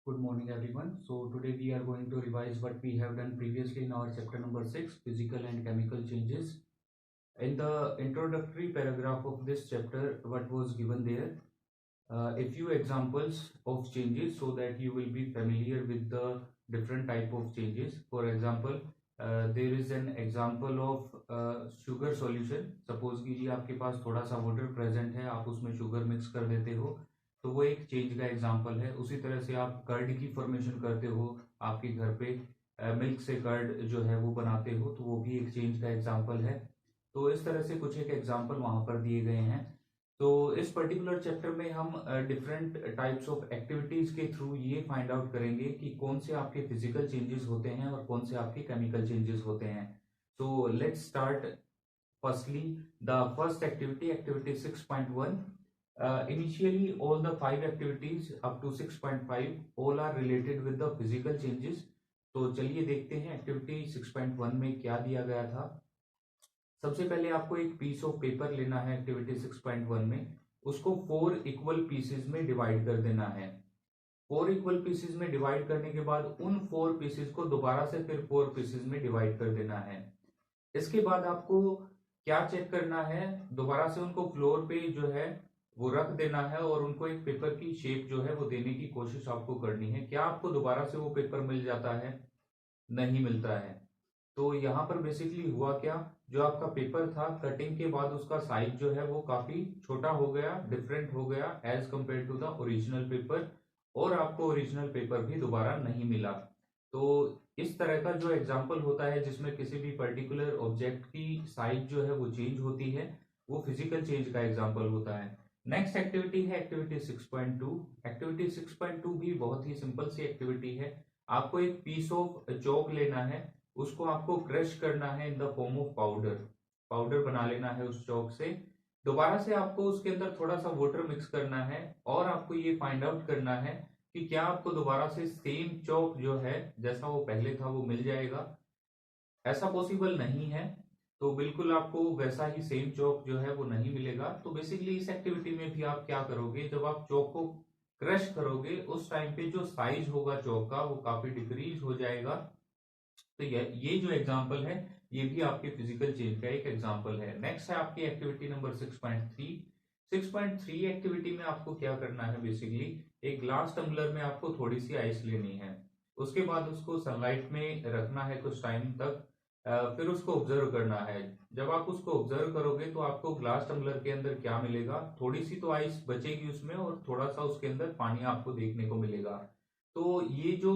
Good morning, everyone. So today we are going to revise what we have done previously in our chapter number 6, physical and chemical changes. In the introductory paragraph of this chapter, what was given there, a few examples of changes so that you will be familiar with the different type of changes. For example, there is an example of sugar solution. Suppose कीजिए आपके पास थोड़ा सा water present है, आप उसमें sugar mix कर देते हो, तो वो एक चेंज का एग्जांपल है। उसी तरह से आप कर्ड की फॉर्मेशन करते हो, आपके घर पे मिल्क से कर्ड जो है वो बनाते हो, तो वो भी एक चेंज का एग्जांपल है। तो इस तरह से कुछ एक एग्जांपल वहां पर दिए गए हैं। तो इस पर्टिकुलर चैप्टर में हम डिफरेंट टाइप्स ऑफ एक्टिविटीज के थ्रू ये फाइंड आउट करेंगे कि कौन से आपके फिजिकल चेंजेस होते हैं और कौन से आपके केमिकल चेंजेस होते हैं। So let's start firstly the first activity, activity 6.1. Initially all the 5 activities up to 6.5 all are related with the physical changes. तो चलिए देखते हैं एक्टिविटी 6.1 में क्या दिया गया था। सबसे पहले आपको एक पीस ऑफ पेपर लेना है एक्टिविटी 6.1 में, उसको 4 इक्वल पीसेस में डिवाइड कर देना है। 4 इक्वल पीसेस में डिवाइड करने के बाद उन 4 पीसेस को दोबारा से फिर 4 पीसेस में डिवाइड कर देना है। इसके बाद आपको क्या चेक करना है, दोबारा से उनको फ्लोर पे जो है वो रख देना है और उनको एक पेपर की शेप जो है वो देने की कोशिश आपको करनी है। क्या आपको दोबारा से वो पेपर मिल जाता है? नहीं मिलता है। तो यहाँ पर बेसिकली हुआ क्या, जो आपका पेपर था कटिंग के बाद उसका साइज जो है वो काफी छोटा हो गया, डिफरेंट हो गया as compared to the original paper, और आपको ओरिजिनल पेपर भी दोबारा नहीं मिला। तो इस तरह का जो एग्जाम्पल होता है जिसमें किसी भी पर्टिकुलर ऑब्जेक्ट की साइज जो है वो चेंज होती है, वो फिजिकल चेंज का एग्जाम्पल होता है। नेक्स्ट एक्टिविटी है एक्टिविटी 6.2। एक्टिविटी 6.2 भी बहुत ही सिंपल सी एक्टिविटी है। आपको एक पीस ऑफ चौक लेना है, उसको आपको क्रश करना है in the form of powder. Powder बना लेना है उस चौक से। दोबारा से आपको उसके अंदर थोड़ा सा वाटर मिक्स करना है और आपको ये फाइंड आउट करना है कि क्या आपको दोबारा से सेम चौक जो है जैसा वो पहले था वो मिल जाएगा। ऐसा पॉसिबल नहीं है, तो बिल्कुल आपको वैसा ही सेम चौक जो है वो नहीं मिलेगा। तो बेसिकली इस एक्टिविटी में भी आप क्या करोगे, जब आप चौक को क्रश करोगे उस टाइम पे जो साइज होगा चौक का वो काफी डिक्रीज हो जाएगा। तो ये जो एग्जांपल है ये भी आपके फिजिकल चेंज का एक एग्जांपल है। नेक्स्ट है आपकी एक्टिविटी नंबर 6.3। 6.3 एक्टिविटी में आपको क्या करना है, बेसिकली एक ग्लास टम्बलर में आपको थोड़ी सी आइस लेनी है, उसके बाद उसको सनलाइट में रखना है कुछ टाइम तक। फिर उसको ऑब्जर्व करना है। जब आप उसको ऑब्जर्व करोगे तो आपको ग्लास टम्बलर के अंदर क्या मिलेगा, थोड़ी सी तो आइस बचेगी उसमें और थोड़ा सा उसके अंदर पानी आपको देखने को मिलेगा। तो ये जो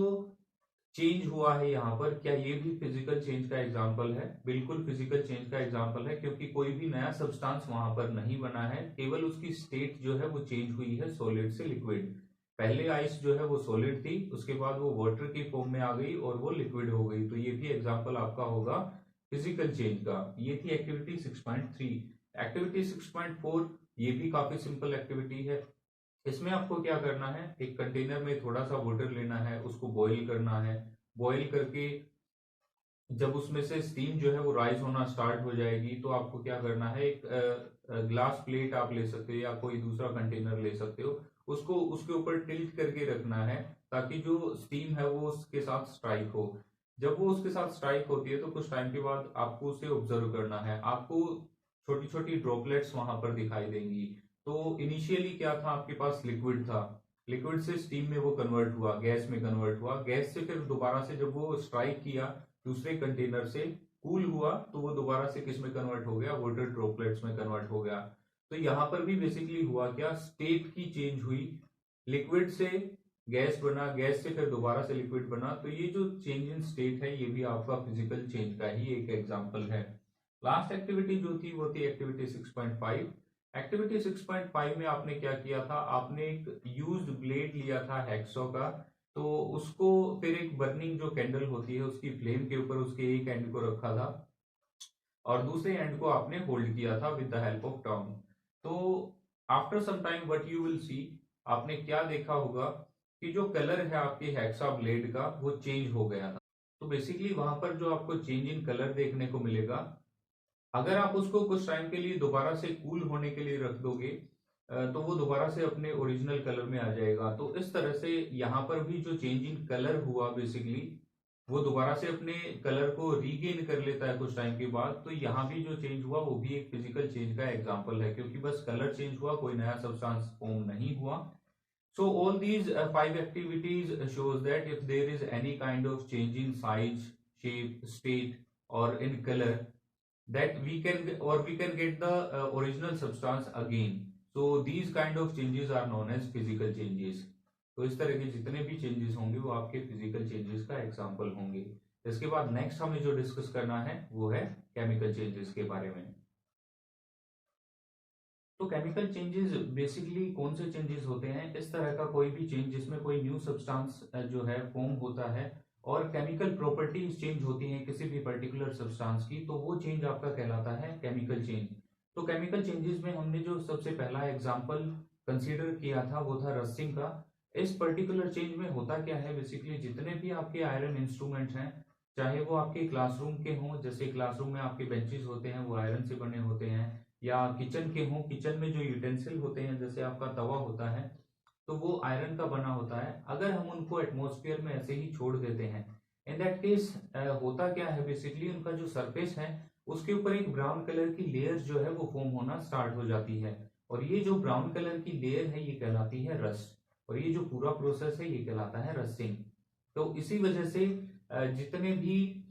चेंज हुआ है यहाँ पर, क्या ये भी फिजिकल चेंज का एग्जाम्पल है? बिल्कुल फिजिकल चेंज का एग्जाम्पल है, क्योंकि कोई भी नया सब्सटेंस वहां पर नहीं बना है, केवल उसकी स्टेट जो है वो चेंज हुई है सॉलिड से लिक्विड। पहले आइस जो है वो सॉलिड थी, उसके बाद वो वाटर की फॉर्म में आ गई और वो लिक्विड हो गई। तो ये भी एग्जाम्पल आपका होगा फिजिकल चेंज का। ये थी एक्टिविटी 6.3। एक्टिविटी 6.4 ये भी काफी सिंपल एक्टिविटी है। इसमें आपको क्या करना है, एक कंटेनर में थोड़ा सा वाटर लेना है, उसको बॉईल करना है। बॉईल करके जब उसमें से स्टीम जो है वो राइज होना स्टार्ट हो जाएगी तो आपको क्या करना है, एक ग्लास प्लेट आप ले सकते हो या कोई दूसरा कंटेनर ले सकते हो, उसको उसके ऊपर टिल्ट करके रखना है ताकि जो स्टीम है वो उसके साथ स्ट्राइक हो। जब वो उसके साथ स्ट्राइक होती है तो कुछ टाइम के बाद आपको उसे ऑब्जर्व करना है। आपको छोटी छोटी ड्रॉपलेट्स वहां पर दिखाई देंगी। तो इनिशियली क्या था, आपके पास लिक्विड था, लिक्विड से स्टीम में वो कन्वर्ट हुआ, गैस में कन्वर्ट हुआ, गैस से फिर दोबारा से जब वो स्ट्राइक किया दूसरे कंटेनर से, कूल हुआ, तो वो दोबारा से किस में कन्वर्ट हो गया, वाटर ड्रॉपलेट्स में कन्वर्ट हो गया। तो यहां पर भी बेसिकली हुआ क्या, स्टेट की चेंज हुई, लिक्विड से गैस बना, गैस से फिर दोबारा से लिक्विड बना। तो ये जो चेंज इन स्टेट है ये भी आपका फिजिकल चेंज का ही एक एग्जांपल है। लास्ट एक्टिविटी जो थी वो थी एक्टिविटी 6.5। एक्टिविटी 6.5 में आपने क्या किया था, आपने एक यूज्ड ब्लेड लिया था हैक्सॉ का, तो उसको फिर एक बर्निंग जो कैंडल होती है उसकी फ्लेम के ऊपर उसके एक एंड को रखा था और दूसरे एंड को आपने होल्ड किया था with the help of tongue. तो after some time what you will see, आपने क्या देखा होगा कि जो कलर है आपके हेक्सा ब्लेड का वो चेंज हो गया था। तो बेसिकली वहां पर जो आपको चेंज इन कलर देखने को मिलेगा, अगर आप उसको कुछ टाइम के लिए दोबारा से कूल होने के लिए रख दोगे तो वो दोबारा से अपने ओरिजिनल कलर में आ जाएगा। तो इस तरह से यहाँ पर भी जो चेंज इन कलर हुआ बेसिकली वो दोबारा से अपने कलर को रीगेन कर लेता है कुछ टाइम के बाद। तो यहाँ भी जो चेंज हुआ वो भी एक फिजिकल चेंज का एग्जांपल है, क्योंकि बस कलर चेंज हुआ, कोई नया सब्सटेंस फॉर्म नहीं हुआ। So all these five activities shows that if there is any kind of change in size, shape, state or in color, that we can get the original substance again. So these kind of changes are known as physical changes. तो इस तरह के जितने भी changes होंगे वो आपके physical changes का एग्जांपल होंगे। इसके बाद नेक्स्ट हमें जो डिस्कस करना है वो है केमिकल चेंजेस के बारे में। तो केमिकल चेंजेस बेसिकली कौन से चेंजेस होते हैं? इस तरह का कोई भी चेंज जिसमें कोई न्यू सब्सटेंस जो है फॉर्म होता है और केमिकल प्रॉपर्टीज चेंज होती हैं किसी भी पर्टिकुलर सब्सटेंस की, तो वो चेंज आपका कहलाता है केमिकल चेंज। तो केमिकल चेंजेस में हमने जो सबसे पहला एग्जांपल कंसीडर किया था वो था रस्टिंग का। इस पर्टिकुलर चेंज में होता क्या है, बेसिकली जितने भी आपके आयरन इंस्ट्रूमेंट हैं, चाहे वो आपके क्लासरूम के हों, जैसे क्लासरूम में आपके बेंचेस होते हैं वो आयरन से बने होते हैं, या किचन के हों, किचन में जो यूटेंसिल होते हैं जैसे आपका तवा होता है तो वो आयरन का बना होता है। अगर हम उनको एटमॉस्फेयर में ऐसे ही छोड़ देते हैं, इन दैट केस होता क्या है, बेसिकली उनका जो सरफेस है उसके ऊपर एक ब्राउन कलर की लेयर जो है वो फॉर्म होना स्टार्ट हो जाती है, और ये जो ब्राउन कलर की लेयर है ये कहलाती है रस्ट, और ये जो पूरा प्रोसेस है ये कहलाता है रस्टिंग। तो इसी वजह से जितने भी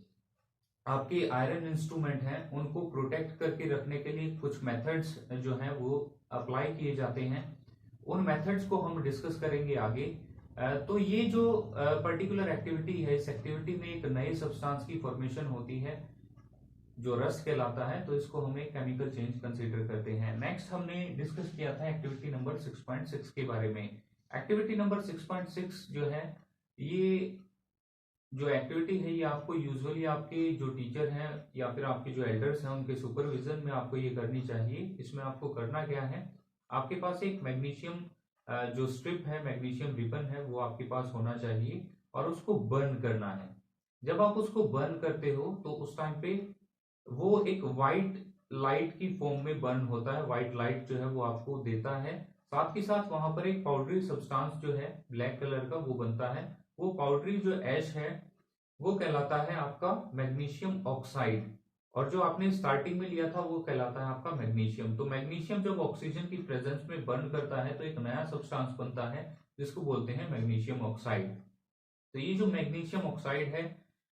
आपके आयरन इंस्ट्रूमेंट हैं उनको प्रोटेक्ट करके रखने के लिए कुछ मेथड्स जो हैं वो अप्लाई किए जाते हैं। उन मेथड्स को हम डिस्कस करेंगे आगे। तो ये जो पर्टिकुलर एक्टिविटी है, इस एक्टिविटी में एक नए सब्सटेंस की फॉर्मेशन होती है जो रस्ट कहलाता है, तो इसको हम एक केमिकल चेंज कंसीडर करते हैं। नेक्स्ट हमने डिस्कस किया था एक्टिविटी नंबर 6.6 के बारे में। एक्टिविटी नंबर 6.6 जो है, ये जो एक्टिविटी है ये आपको यूजुअली आपके जो टीचर हैं या फिर आपके जो एल्डर्स हैं उनके सुपरविजन में आपको ये करनी चाहिए। इसमें आपको करना क्या है, आपके पास एक मैग्नीशियम जो स्ट्रिप है, मैग्नीशियम रिबन है, वो आपके पास होना चाहिए और उसको बर्न करना है। जब आप उसको बर्न करते हो तो उस टाइम पे वो एक वाइट लाइट की फॉर्म में बर्न होता है, वाइट लाइट जो है वो आपको देता है। साथ ही साथ वहां पर एक पाउडरी सब्सटेंस जो है ब्लैक कलर का वो बनता है। वो पाउडरी जो ऐश है वो कहलाता है आपका मैग्नीशियम ऑक्साइड, और जो आपने स्टार्टिंग में लिया था वो कहलाता है आपका मैग्नीशियम। तो मैग्नीशियम जब ऑक्सीजन की प्रेजेंस में बर्न करता है तो एक नया सब्सटेंस बनता है जिसको बोलते हैं मैग्नीशियम ऑक्साइड। तो ये जो मैग्नीशियम ऑक्साइड है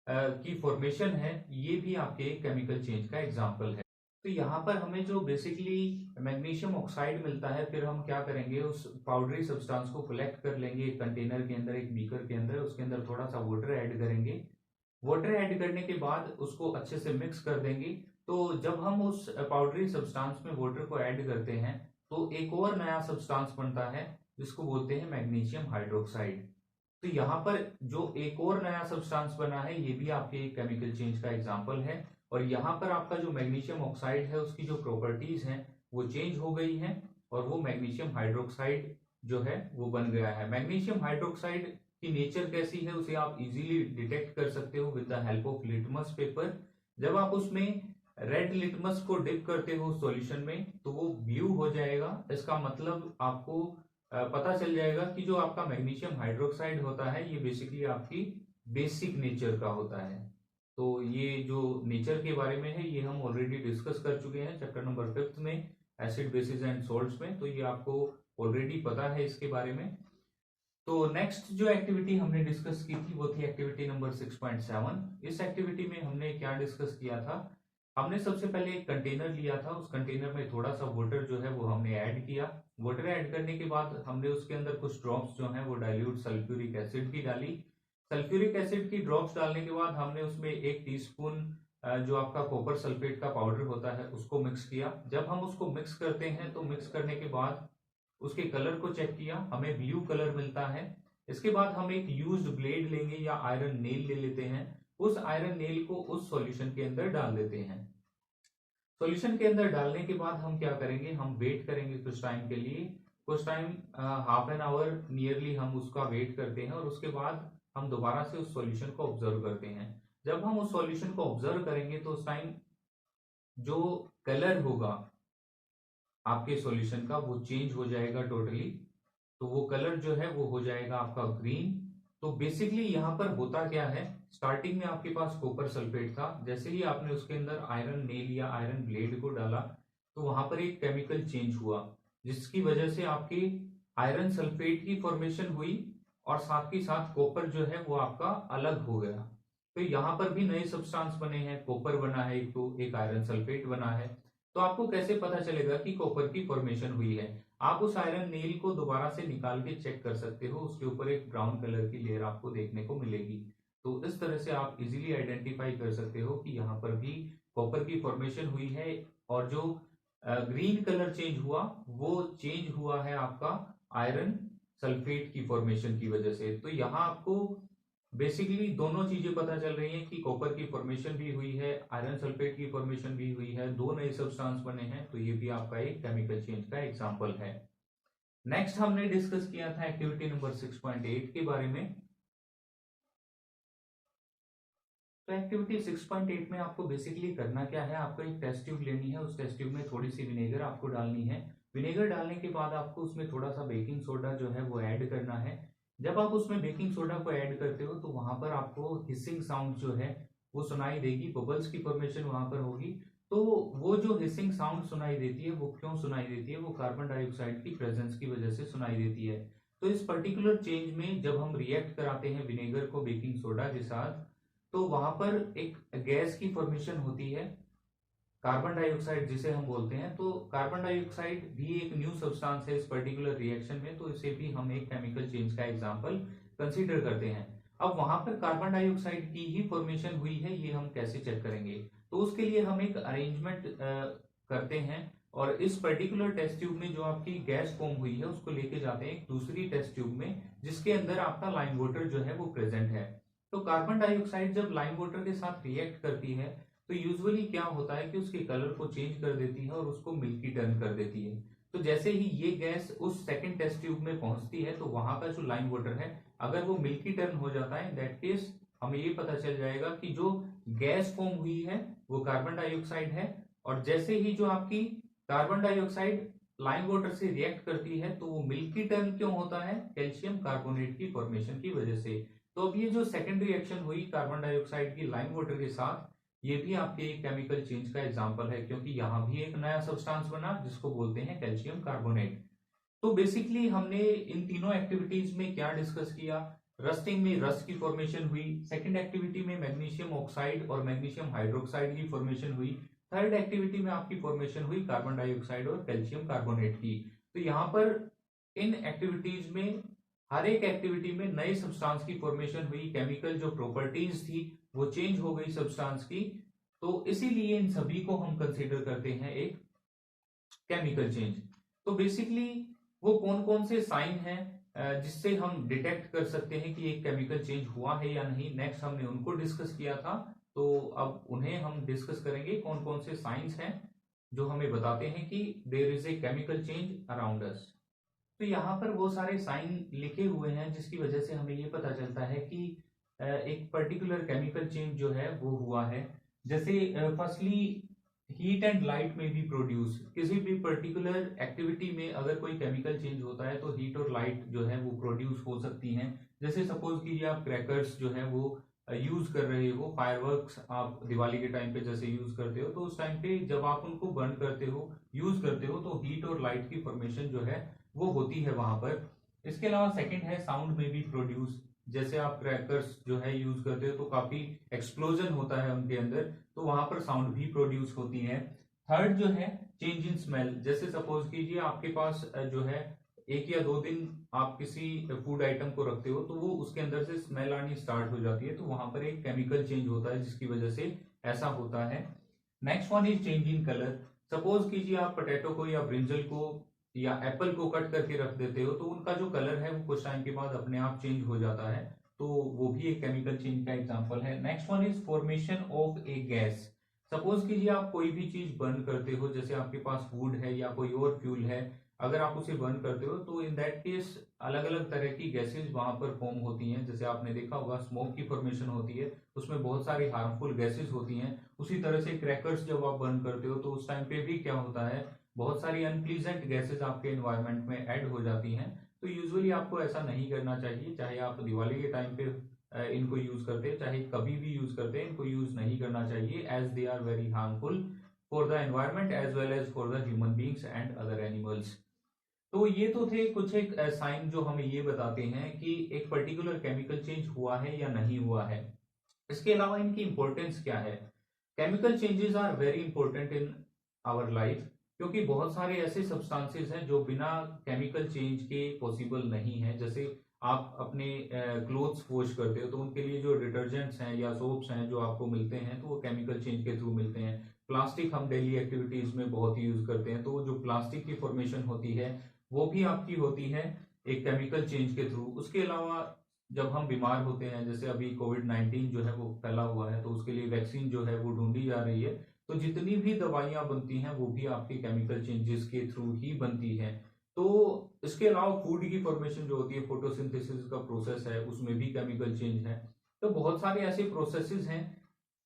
की फॉर्मेशन है ये भी आपके केमिकल चेंज का एग्जाम्पल है। तो यहाँ पर हमें जो बेसिकली मैग्नीशियम ऑक्साइड मिलता है, फिर हम क्या करेंगे, उस पाउडरी सब्सटेंस को कलेक्ट कर लेंगे एक कंटेनर के अंदर, एक बीकर के अंदर, उसके अंदर थोड़ा सा वाटर ऐड करेंगे। वाटर ऐड करने के बाद उसको अच्छे से मिक्स कर देंगे। तो जब हम उस पाउडरी सब्सटेंस में वाटर को ऐड करते हैं तो एक और नया सब्सटेंस बनता है जिसको बोलते हैं मैग्नीशियम हाइड्रोक्साइड। तो यहाँ पर जो एक और नया सब्सटेंस बना है ये भी आपके एक केमिकल चेंज का एग्जांपल है, और यहाँ पर आपका जो मैग्नीशियम ऑक्साइड है उसकी जो प्रॉपर्टीज हैं वो चेंज हो गई हैं और वो मैग्नीशियम हाइड्रोक्साइड जो है वो बन गया है। मैग्नीशियम हाइड्रोक्साइड की नेचर कैसी है उसे आप इजीली डिटेक्ट कर सकते हो with the help of litmus paper. जब आप उसमें रेड लिटमस को डिप करते हो सॉल्यूशन में तो वो ब्लू हो जाएगा। इसका मतलब आपको पता चल जाएगा कि जो आपका मैग्नीशियम हाइड्रोक्साइड होता है ये बेसिकली आपकी बेसिक नेचर का होता है। तो ये जो नेचर के बारे में है ये हम ऑलरेडी डिस्कस कर चुके हैं चैप्टर नंबर 5 में, एसिड बेसिस एंड सॉल्ट्स में, तो ये आपको ऑलरेडी पता है इसके बारे में। तो नेक्स्ट जो एक्टिविटी हमने डिस्कस की थी वो थी एक्टिविटी नंबर 6.7। इस एक्टिविटी में हमने क्या डिस्कस किया था, हमने सबसे पहले एक कंटेनर लिया था, उस कंटेनर में थोड़ा सा वाटर जो है वो हमने ऐड किया। वाटर ऐड करने के बाद हमने उसके अंदर कुछ ड्रॉप्स जो है वो डाइल्यूट सल्फ्यूरिक एसिड की डाली। सल्फ्यूरिक एसिड की ड्रॉप्स डालने के बाद हमने उसमें 1 टीस्पून जो आपका कॉपर सल्फेट का पाउडर होता है उसको मिक्स किया। जब हम उसको मिक्स करते हैं तो मिक्स करने के बाद उसके कलर को चेक किया, हमें ब्लू कलर मिलता है। इसके बाद हम एक यूज्ड ब्लेड लेंगे या आयरन नेल ले लेते हैं, उस आयरन नेल को उस सॉल्यूशन के अंदर डाल देते हैं। सॉल्यूशन के अंदर डालने के बाद हम क्या करेंगे, हम वेट करेंगे कुछ टाइम के लिए, कुछ time half an hour nearly हम उसका वेट करते हैं और उसके बाद हम दोबारा से उस सॉल्यूशन को ऑब्जर्व करते हैं। जब हम उस सॉल्यूशन को ऑब्जर्व करेंगे तो उस टाइम जो कलर होगा आपके सॉल्यूशन का वो चेंज हो जाएगा टोटली। तो वो कलर जो है वो हो जाएगा आपका ग्रीन। तो बेसिकली यहाँ पर होता क्या है, स्टार्टिंग में आपके पास कॉपर सल्फेट था, जैसे ही आपने उसके अंदर आयरन नेल या आयरन ब्लेड को डाला तो वहां पर एक केमिकल चेंज हुआ, जिसकी वजह से आपकी आयरन सल्फेट की फॉर्मेशन हुई और साथ ही साथ कॉपर जो है वो आपका अलग हो गया। तो यहाँ पर भी नए सब्सटेंस बने हैं, कॉपर बना है एक, तो एक आयरन सल्फेट बना है। तो आपको कैसे पता चलेगा कि कॉपर की फॉर्मेशन हुई है? आप उस आयरन नेल को दोबारा से निकाल के चेक कर सकते हो, उसके ऊपर एक ब्राउन कलर की लेयर आपको देखने को मिलेगी। तो इस तरह से आप इजीली आइडेंटिफाई कर सकते हो कि यहाँ पर भी कॉपर की फॉर्मेशन हुई है। और जो ग्रीन कलर चेंज हुआ वो चेंज हुआ है आपका आयरन सल्फेट की फॉर्मेशन की वजह से। तो यहाँ आपको बेसिकली दोनों चीजें पता चल रही हैं कि कॉपर की फॉर्मेशन भी हुई है, आयरन सल्फेट की फॉर्मेशन भी हुई है, दो नए सब्सटेंस बने हैं। तो ये भी आपका एक केमिकल चेंज का एग्जांपल है। नेक्स्ट हमने डिस्कस किया था एक्टिविटी नंबर 6.8 के बारे में। तो एक्टिविटी 6.8 में आपको बेसिकली करना क्या है, आपको एक टेस्ट ट्यूब लेनी है, उस टेस्ट ट्यूब में थोड़ी सी विनेगर आपको डालनी है। विनेगर डालने के बाद आपको उसमें थोड़ा सा बेकिंग सोडा जो है वो ऐड करना है। जब आप उसमें बेकिंग सोडा को ऐड करते हो तो वहां पर आपको हिसिंग साउंड जो है वो सुनाई देगी, बबल्स की फॉर्मेशन वहां पर होगी। तो वो जो हिसिंग साउंड सुनाई देती है वो क्यों सुनाई देती है? वो कार्बन डाइऑक्साइड की प्रेजेंस की वजह से सुनाई देती है। तो इस पर्टिकुलर चेंज में जब हम रिएक्ट कराते हैं विनेगर को बेकिंग सोडा के साथ, तो वहां पर एक गैस की फॉर्मेशन होती है, कार्बन डाइऑक्साइड जिसे हम बोलते हैं। तो कार्बन डाइऑक्साइड भी एक न्यू सब्सटेंस है इस पर्टिकुलर रिएक्शन में, तो इसे भी हम एक केमिकल चेंज का एग्जांपल कंसीडर करते हैं। अब वहां पर कार्बन डाइऑक्साइड की ही फॉर्मेशन हुई है, ये हम कैसे चेक करेंगे? तो उसके लिए हम एक अरेंजमेंट करते हैं और इस पर्टिकुलर टेस्ट ट्यूब में जो आपकी गैस फॉर्म हुई है उसको लेके जाते हैं एक दूसरी टेस्ट ट्यूब में, जिसके अंदर आपका लाइम वाटर जो है वो प्रेजेंट है। तो कार्बन डाइऑक्साइड जब लाइम वाटर के साथ रिएक्ट करती है तो यूजुअली क्या होता है कि उसके कलर को चेंज कर देती है और उसको मिल्की टर्न कर देती है। तो जैसे ही ये गैस उस सेकंड टेस्ट ट्यूब में पहुंचती है तो वहां का जो लाइम वाटर है अगर वो मिल्की टर्न हो जाता है, दैट केस हमें ये पता चल जाएगा कि जो गैस फॉर्म हुई है वो कार्बन डाइऑक्साइड है। और जैसे ही जो आपकी कार्बन डाइऑक्साइड लाइम वाटर से रिएक्ट करती है तो वो मिल्की टर्न क्यों होता है? कैल्शियम कार्बोनेट की फॉर्मेशन की वजह से। तो अब ये जो सेकेंड रिएक्शन हुई कार्बन डाइऑक्साइड की लाइम वाटर के साथ, ये भी आपके एक केमिकल चेंज का एग्जांपल है, क्योंकि यहाँ भी एक नया सब्सटेंस बना जिसको बोलते हैं कैल्शियम कार्बोनेट। तो बेसिकली हमने इन तीनों एक्टिविटीज में क्या डिस्कस किया? रस्टिंग में रस्ट की फॉर्मेशन हुई, सेकंड एक्टिविटी में मैग्नीशियम ऑक्साइड और मैग्नीशियम हाइड्रोक्साइड की फॉर्मेशन हुई, थर्ड एक्टिविटी में आपकी फॉर्मेशन हुई कार्बन डाइऑक्साइड और कैल्शियम कार्बोनेट की। तो यहाँ पर इन एक्टिविटीज में हर एक एक्टिविटी में नए सब्सटेंस की फॉर्मेशन हुई, केमिकल जो प्रॉपर्टीज थी वो चेंज हो गई सब्सटेंस की। तो इसीलिए इन सभी को हम कंसीडर करते हैं एक केमिकल चेंज। तो बेसिकली वो कौन कौन से साइन हैं जिससे हम डिटेक्ट कर सकते हैं कि एक केमिकल चेंज हुआ है या नहीं, नेक्स्ट हमने उनको डिस्कस किया था। तो अब उन्हें हम डिस्कस करेंगे, कौन कौन से साइंस हैं जो हमें बताते हैं कि there is a chemical change around us. तो यहाँ पर वो सारे साइन लिखे हुए हैं जिसकी वजह से हमें ये पता चलता है कि एक पर्टिकुलर केमिकल चेंज जो है वो हुआ है। जैसे फर्स्टली हीट एंड लाइट में भी प्रोड्यूस, किसी भी पर्टिकुलर एक्टिविटी में अगर कोई केमिकल चेंज होता है तो हीट और लाइट जो है वो प्रोड्यूस हो सकती हैं। जैसे सपोज कीजिए आप क्रैकर्स जो है वो यूज कर रहे हो, फायरवर्क्स आप दिवाली के टाइम पे जैसे यूज करते हो, तो उस टाइम पे जब आप उनको बर्न करते हो, यूज करते हो, तो हीट और लाइट की फॉर्मेशन जो है वो होती है वहां पर। इसके अलावा सेकंड है साउंड में भी प्रोड्यूस, जैसे आप क्रैकर्स जो है यूज करते हो तो काफी एक्सप्लोजन होता है उनके अंदर, तो वहां पर साउंड भी प्रोड्यूस होती है। थर्ड जो है चेंज इन स्मेल, जैसे सपोज कीजिए आपके पास जो है एक या दो दिन आप किसी फूड आइटम को रखते हो तो वो उसके अंदर से स्मेल आनी स्टार्ट हो जाती है, तो वहां पर एक केमिकल चेंज होता है जिसकी वजह से ऐसा होता है। Next one is change in colour. Suppose कीजिए आप पोटैटो को या ब्रिंजल को या एप्पल को कट करके रख देते हो तो उनका जो कलर है वो कुछ टाइम के बाद अपने आप चेंज हो जाता है, तो वो भी एक केमिकल चेंज का एग्जांपल है। Next one is formation of A gas. Suppose कीजिए आप कोई भी चीज बर्न करते हो, जैसे आपके पास वुड है या कोई और फ्यूल है, अगर आप उसे बर्न करते हो तो इन दैट केस अलग अलग तरह की गैसेज वहां पर फॉर्म होती हैं। जैसे आपने देखा होगा स्मोक की फॉर्मेशन होती है, उसमें बहुत सारी हार्मफुल गैसेज होती हैं। उसी तरह से क्रैकर्स जब आप बर्न करते हो तो उस टाइम पे भी क्या होता है, बहुत सारी अनप्लीजेंट गैसेज आपके एनवायरनमेंट में ऐड हो जाती हैं। तो यूजुअली आपको ऐसा नहीं करना चाहिए, चाहे आप दिवाली के टाइम पे इनको यूज करते हैं, चाहे कभी भी यूज करते हैं, इनको यूज नहीं करना चाहिए, as they are very harmful for the environment as well as for the human beings and other animals. तो ये तो थे कुछ एक साइन जो हमें ये बताते हैं कि एक पर्टिकुलर केमिकल चेंज हुआ है या नहीं हुआ है। इसके अलावा इनकी इंपॉर्टेंस क्या है? Chemical changes are very important in our life, क्योंकि बहुत सारे ऐसे सब्सटेंसेस हैं जो बिना केमिकल चेंज के पॉसिबल नहीं है। जैसे आप अपने क्लोथ्स वॉश करते हो तो उनके लिए जो डिटर्जेंट्स हैं या सोप्स हैं जो आपको मिलते हैं तो वो केमिकल चेंज के थ्रू मिलते हैं। प्लास्टिक हम डेली एक्टिविटीज में बहुत यूज करते हैं, तो जो प्लास्टिक की फॉर्मेशन होती है वो भी आपकी होती है एक केमिकल चेंज के थ्रू। उसके अलावा जब हम बीमार होते हैं, जैसे अभी कोविड-19 जो है वो फैला हुआ है, तो उसके लिए वैक्सीन जो है वो ढूंढी जा रही है। तो जितनी भी दवाइयां बनती हैं वो भी आपके केमिकल चेंजेस के थ्रू ही बनती हैं। तो इसके अलावा फूड की फॉर्मेशन जो होती है, फोटोसिंथेसिस का प्रोसेस है, उसमें भी केमिकल चेंज है। तो बहुत सारे ऐसे प्रोसेसेस हैं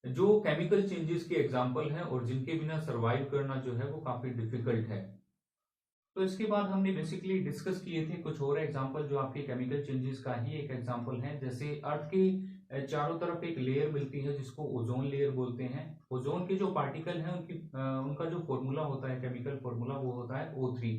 जो केमिकल चेंजेस के एग्जाम्पल हैं और जिनके बिना सर्वाइव करना जो है वो काफी डिफिकल्ट है। तो इसके बाद हमने बेसिकली डिस्कस किए थे कुछ और एग्जांपल जो आपके केमिकल चेंजेस का ही एक एग्जांपल है। जैसे अर्थ के चारों तरफ एक लेयर मिलती है जिसको ओजोन लेयर बोलते हैं। ओजोन के जो पार्टिकल हैं उनका जो फॉर्मूला होता है, केमिकल फॉर्मूला, वो होता है O3।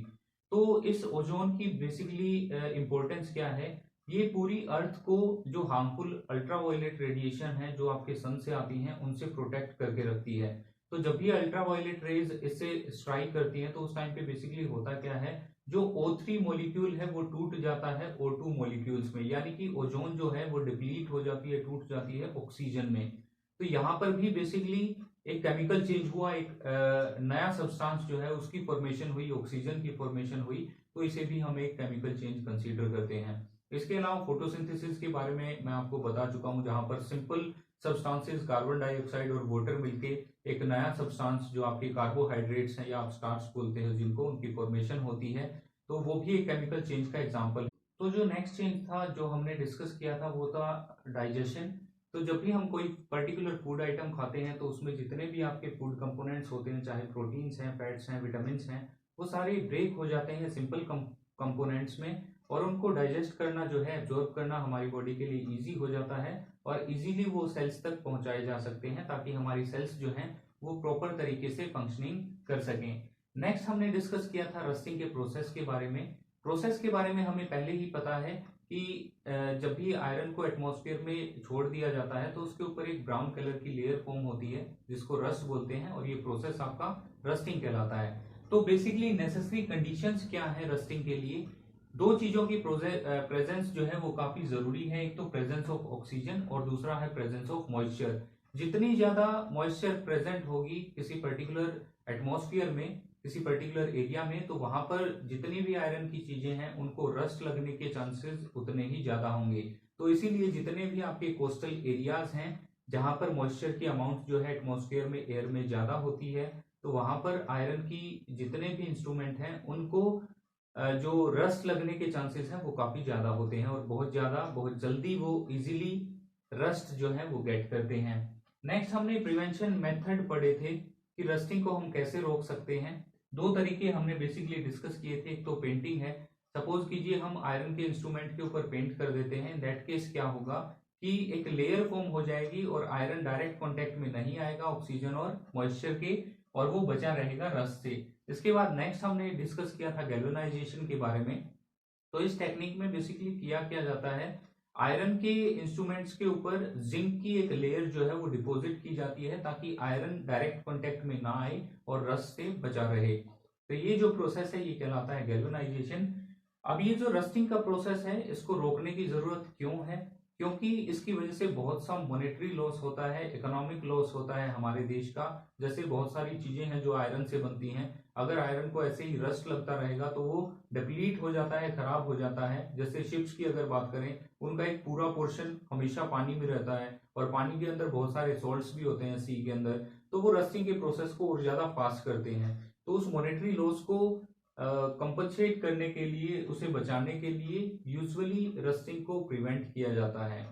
तो इस ओजोन की बेसिकली इंपॉर्टेंस क्या है? ये पूरी अर्थ को जो हार्मफुल अल्ट्रावायलेट रेडिएशन है जो आपके सन से आती हैं उनसे प्रोटेक्ट करके रखती है। तो जब भी अल्ट्रावायलेट रेज इससे स्ट्राइक करती हैं तो उस टाइम पे बेसिकली होता क्या है, जो O3 मॉलिक्यूल है वो टूट जाता है O2 मॉलिक्यूल्स में, यानी कि ओजोन जो है वो डिप्लीट हो जाती है, टूट जाती है ऑक्सीजन में। तो यहाँ पर भी बेसिकली एक केमिकल चेंज हुआ, एक नया सब्सटेंस जो है उसकी फॉर्मेशन हुई, ऑक्सीजन की फॉर्मेशन हुई। तो इसे भी हम एक केमिकल चेंज कंसीडर करते हैं। इसके अलावा फोटोसिंथेसिस के बारे में मैं आपको बता चुका हूं, जहां पर सिंपल सब्सटेंसेस कार्बन डाइऑक्साइड और वाटर मिलके एक नया सब्सटेंस जो आपके कार्बोहाइड्रेट्स हैं या आप स्टार्च बोलते हैं जिनको, उनकी फॉर्मेशन होती है। तो वो भी एक केमिकल चेंज का एग्जांपल है। तो जो नेक्स्ट चेंज था जो हमने डिस्कस किया था वो था डाइजेशन। तो जब भी हम कोई पर्टिकुलर फूड आइटम खाते हैं तो उसमें जितने भी आपके फूड कंपोनेंट्स होते हैं, चाहे प्रोटीन्स हैं, फैट्स हैं, विटामिन हैं, वो सारे ब्रेक हो जाते हैं सिंपल कंपोनेंट्स में, और उनको डाइजेस्ट करना जो है, एब्जॉर्ब करना हमारी बॉडी के लिए इजी हो जाता है और इजीली वो सेल्स तक पहुंचाए जा सकते हैं ताकि हमारी सेल्स जो हैं वो प्रॉपर तरीके से फंक्शनिंग कर सकें। नेक्स्ट हमने डिस्कस किया था रस्टिंग के प्रोसेस के बारे में। प्रोसेस के बारे में हमें पहले ही पता है कि जब भी आयरन को एटमॉस्फेयर में छोड़ दिया जाता है तो उसके ऊपर एक ब्राउन कलर की लेयर फॉर्म होती है जिसको रस्ट बोलते हैं, और ये प्रोसेस आपका रस्टिंग कहलाता है। तो बेसिकली नेसेसरी कंडीशंस क्या है रस्टिंग के लिए? दो चीजों की प्रेजेंस जो है वो काफी जरूरी है। एक तो प्रेजेंस ऑफ ऑक्सीजन और दूसरा है प्रेजेंस ऑफ मॉइस्चर। जितनी ज्यादा मॉइस्चर प्रेजेंट होगी किसी पर्टिकुलर एटमॉस्फेयर में, किसी पर्टिकुलर एरिया में, तो वहां पर जितनी भी आयरन की चीजें हैं उनको रस्ट लगने के चांसेस उतने ही ज्यादा होंगे। तो इसीलिए जितने भी आपके कोस्टल एरियाज हैं जहां पर मॉइस्चर की अमाउंट जो है एटमॉस्फेयर में, एयर में ज्यादा होती है, तो वहां पर आयरन की जितने भी इंस्ट्रूमेंट हैं उनको जो रस्ट लगने के चांसेस हैं वो काफी ज्यादा होते हैं और बहुत जल्दी वो इजीली रस्ट जो है वो गेट करते हैं। नेक्स्ट हमने प्रिवेंशन मेथड पढ़े थे कि रस्टिंग को हम कैसे रोक सकते हैं। दो तरीके हमने बेसिकली डिस्कस किए थे। एक तो पेंटिंग है। सपोज कीजिए हम आयरन के इंस्ट्रूमेंट के ऊपर पेंट कर देते हैं, दैट केस क्या होगा कि एक लेयर फॉर्म हो जाएगी और आयरन डायरेक्ट कांटेक्ट में नहीं आएगा ऑक्सीजन और मॉइस्चर के, और वो बचा रहेगा रस्ट से। इसके बाद नेक्स्ट हमने डिस्कस किया था गैल्वेनाइजेशन के बारे में। तो इस टेक्निक में बेसिकली किया जाता है, आयरन के इंस्ट्रूमेंट्स के ऊपर जिंक की एक लेयर जो है वो डिपॉजिट की जाती है ताकि आयरन डायरेक्ट कांटेक्ट में ना आए और रस्ट से बचा रहे। तो ये जो प्रोसेस है ये कहलाता है गैल्वेनाइजेशन। अब ये जो रस्टिंग का प्रोसेस है इसको रोकने की जरूरत क्यों है? क्योंकि इसकी वजह से बहुत सा मॉनेटरी लॉस होता है, इकोनॉमिक लॉस होता है हमारे देश का। जैसे बहुत सारी चीजें हैं जो आयरन से बनती हैं, अगर आयरन को ऐसे ही रस्ट लगता रहेगा तो वो डिप्लीट हो जाता है, खराब हो जाता है। जैसे शिप्स की अगर बात करें, उनका एक पूरा पोर्शन हमेशा पानी में रहता है और पानी के अंदर बहुत सारे सॉल्ट्स भी होते हैं सी के अंदर, तो वो रस्टिंग के प्रोसेस को और ज्यादा फास्ट करते हैं। तो उस मॉनेटरी लॉस को कंपनसेट करने के लिए, उसे बचाने के लिए यूजुअली रस्टिंग को प्रिवेंट किया जाता है।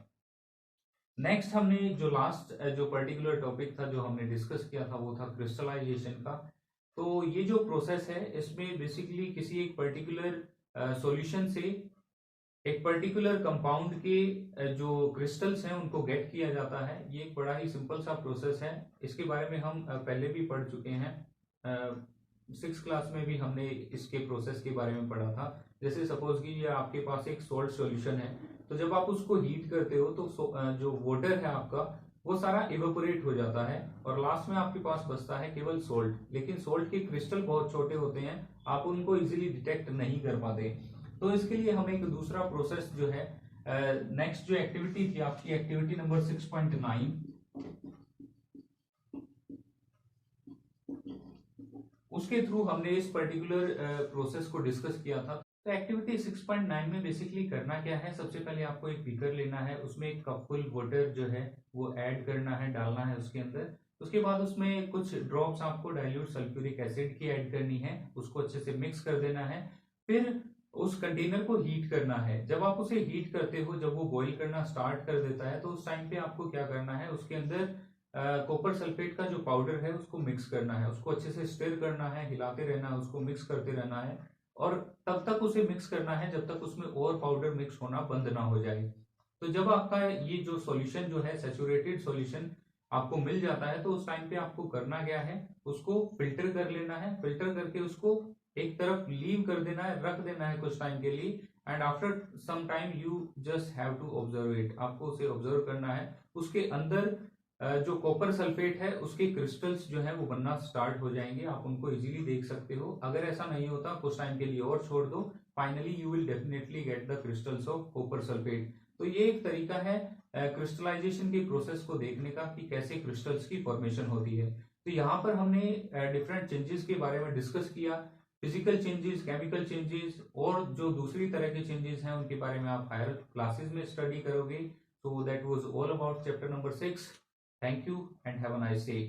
नेक्स्ट हमने जो लास्ट जो पर्टिकुलर टॉपिक था जो हमने डिस्कस किया था वो था क्रिस्टलाइजेशन का। तो ये जो प्रोसेस है इसमें बेसिकली किसी एक पर्टिकुलर सॉल्यूशन से एक पर्टिकुलर कंपाउंड के जो क्रिस्टल्स हैं उनको गेट किया जाता है। ये एक बड़ा ही सिंपल सा प्रोसेस है। इसके बारे में हम पहले भी पढ़ चुके हैं। 6th क्लास में भी हमने इसके प्रोसेस के बारे में पढ़ा था। जैसे सपोज कि ये आपके पास एक सॉल्ट सॉल्यूशन है, तो जब आप उसको हीट करते हो तो जो वाटर है आपका वो सारा इवेपोरेट हो जाता है और लास्ट में आपके पास बचता है केवल सोल्ट। लेकिन सोल्ट के क्रिस्टल बहुत छोटे होते हैं, आप उनको इजीली डिटेक्ट नहीं कर पाते। तो इसके लिए हम एक दूसरा प्रोसेस जो है, नेक्स्ट जो एक्टिविटी थी आपकी, एक्टिविटी नंबर 6.9, उसके थ्रू हमने इस पर्टिकुलर प्रोसेस को डिस्कस किया था। तो एक्टिविटी 6.9 में बेसिकली करना क्या है, सबसे पहले आपको एक बीकर लेना है, उसमें एक कप फुल वाटर जो है वो ऐड करना है, डालना है उसके अंदर। उसके बाद उसमें कुछ ड्रॉप्स आपको डाइल्यूट सल्फ्यूरिक एसिड की ऐड करनी है, उसको अच्छे से मिक्स कर देना है। फिर उस कंटेनर को हीट करना है। जब आप उसे हीट करते हो, जब वो बॉईल करना स्टार्ट कर देता है, तो उस टाइम पे आपको क्या करना है, उसके अंदर कॉपर सल्फेट का जो पाउडर है उसको मिक्स करना है, उसको अच्छे से स्टिर करना है, हिलाते रहना है, उसको मिक्स करते रहना है और तब तक उसे मिक्स करना है जब तक उसमें और पाउडर मिक्स होना बंद ना हो जाए। तो जब आपका ये जो सॉल्यूशन जो है, सैचुरेटेड सॉल्यूशन आपको मिल जाता है, तो उस टाइम पे आपको करना क्या है, उसको फिल्टर कर लेना है। फिल्टर करके उसको एक तरफ लीव कर देना है, रख देना है कुछ टाइम के लिए। And after some time you just have to observe it, आपको उसे ऑब्जर्व करना है। उसके अंदर जो कॉपर सल्फेट है उसके क्रिस्टल्स जो है वो बनना स्टार्ट हो जाएंगे, आप उनको इजीली देख सकते हो। अगर ऐसा नहीं होता कुछ टाइम के लिए और छोड़ दो, finally you will definitely get the crystals of copper sulphate. तो ये एक तरीका है क्रिस्टलाइजेशन के प्रोसेस को देखने का कि कैसे क्रिस्टल्स की फॉर्मेशन होती है। तो यहाँ पर हमने डिफरेंट चेंजेस के बारे में डिस्कस किया, फिजिकल चेंजेस, केमिकल चेंजेस और जो दूसरी तरह के चेंजेस हैं उनके बारे में आप हायर क्लासेस में स्टडी करोगे। So that was all about chapter number 6. Thank you and have a nice day.